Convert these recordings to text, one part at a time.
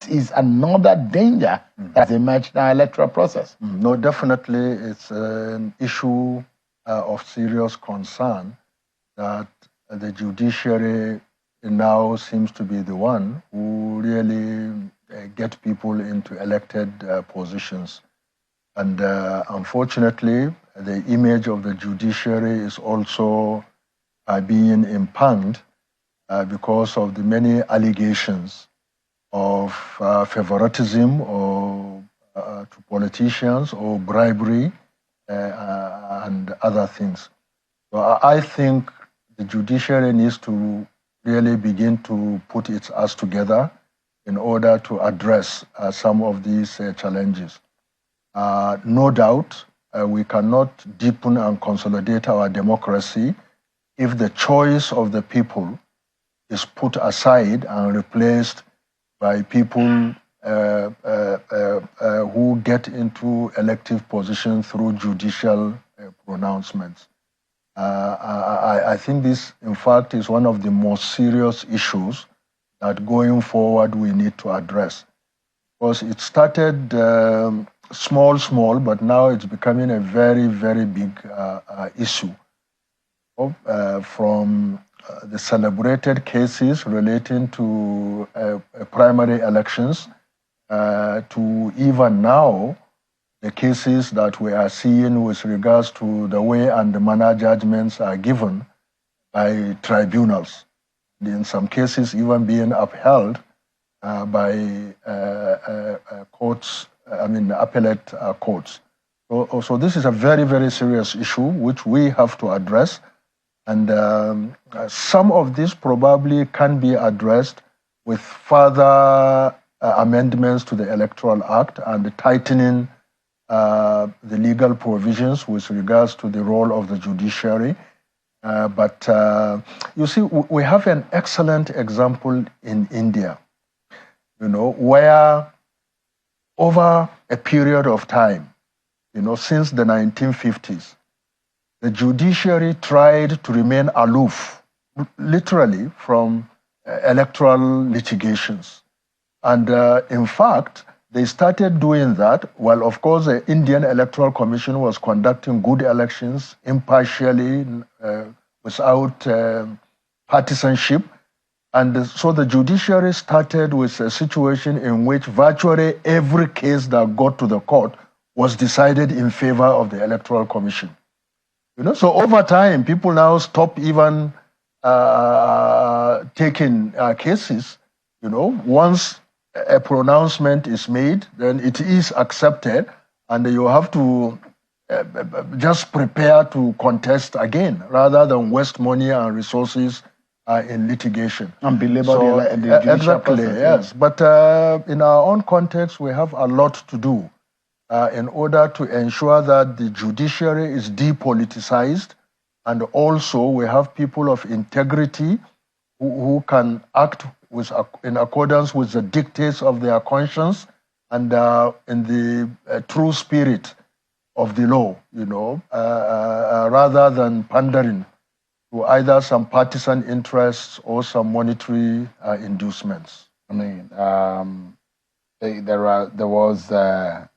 is another danger that's emerged in our electoral process. No, definitely it's an issue of serious concern that the judiciary now seems to be the one who really get people into elected positions. And unfortunately, the image of the judiciary is also being impugned because of the many allegations of favoritism or to politicians or bribery and other things. So I think the judiciary needs to really begin to put its act together in order to address some of these challenges. No doubt, we cannot deepen and consolidate our democracy if the choice of the people is put aside and replaced by people who get into elective positions through judicial pronouncemements. I think this, in fact, is one of the most serious issues that going forward we need to address. Because it started small, but now it's becoming a very, very big issue. From the celebrated cases relating to primary elections to even now the cases that we are seeing with regards to the way and the manner judgments are given by tribunals. In some cases even being upheld by courts, appellate courts. So this is a very, very serious issue which we have to address. And some of this probably can be addressed with further amendments to the Electoral Act and the tightening the legal provisions with regards to the role of the judiciary. But you see, we have an excellent example in India, where over a period of time, since the 1950s, the judiciary tried to remain aloof, literally, from electoral litigations. And in fact, they started doing that while, of course, the Indian Electoral Commission was conducting good elections impartially, without partisanship. And so the judiciary started with a situation in which virtually every case that got to the court was decided in favor of the Electoral Commission. So over time, people now stop even taking cases. Once a pronouncement is made, then it is accepted, and you have to just prepare to contest again, rather than waste money and resources in litigation. And be labored in the judicial exactly, process, yes. But in our own context, we have a lot to do in order to ensure that the judiciary is depoliticized, and also we have people of integrity who can act in accordance with the dictates of their conscience and in the true spirit of the law, rather than pandering to either some partisan interests or some monetary inducements. There was the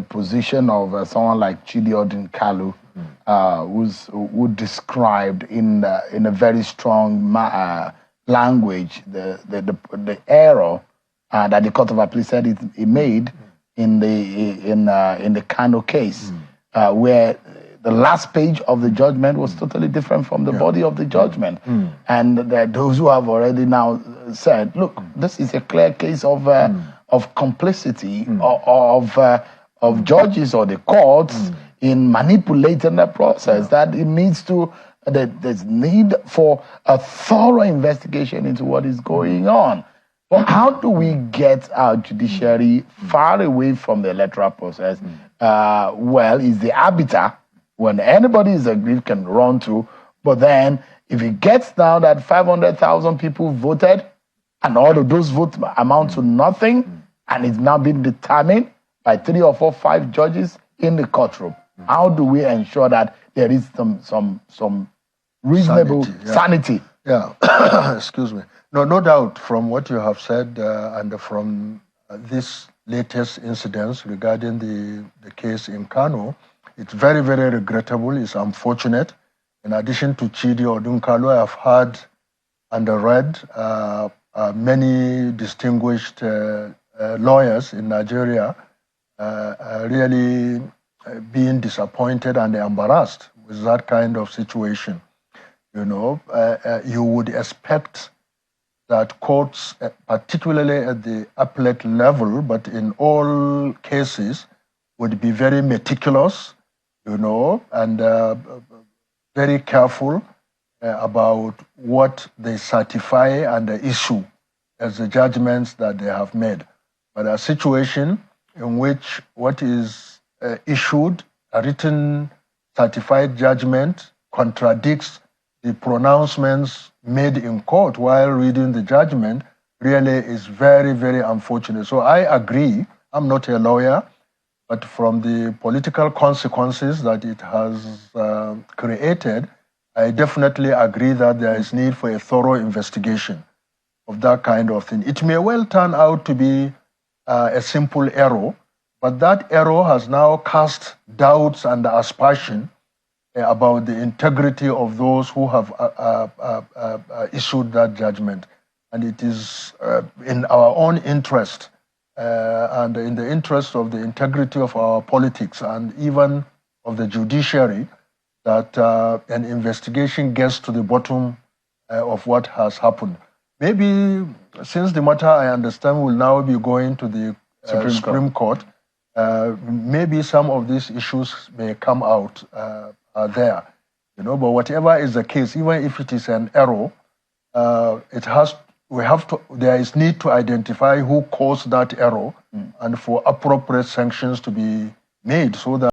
position of someone like Chidiodin Kalu, who described in a very strong language the error that the Court of Appeal said it made in the Kano case, where the last page of the judgment was totally different from the body of the judgment. And those who have already now said, look, this is a clear case of complicity of judges or the courts in manipulating the process, that it needs to, there's need for a thorough investigation into what is going on. But how do we get our judiciary far away from the electoral process? Well, it's the arbiter when anybody is aggrieved can run to. But then if it gets down that 500,000 people voted and all of those votes amount to nothing, and it's now been determined by 3 or 4, 5 judges in the courtroom, how do we ensure that there is some reasonable sanity Yeah, excuse me. No doubt from what you have said and from this latest incidents regarding the case in Kano, it's very, very regrettable. It's unfortunate. In addition to Chidi Odunkalo, I've heard and read many distinguished lawyers in Nigeria really being disappointed and embarrassed with that kind of situation. You know, you would expect that courts, particularly at the appellate level, but in all cases, would be very meticulous, you know, and very careful about what they certify and issue as the judgments that they have made. But a situation in which what is issued, a written certified judgment, contradicts the pronouncements made in court while reading the judgment really is very, very unfortunate. So I agree, I'm not a lawyer, but from the political consequences that it has created, I definitely agree that there is need for a thorough investigation of that kind of thing. It may well turn out to be a simple error, but that error has now cast doubts and aspersion about the integrity of those who have issued that judgment. And it is in our own interest and in the interest of the integrity of our politics and even of the judiciary that an investigation gets to the bottom of what has happened. Maybe since the matter, I understand, will now be going to the Supreme Court, maybe some of these issues may come out there, you know. But whatever is the case, even if it is an error, there is need to identify who caused that error and for appropriate sanctions to be made so that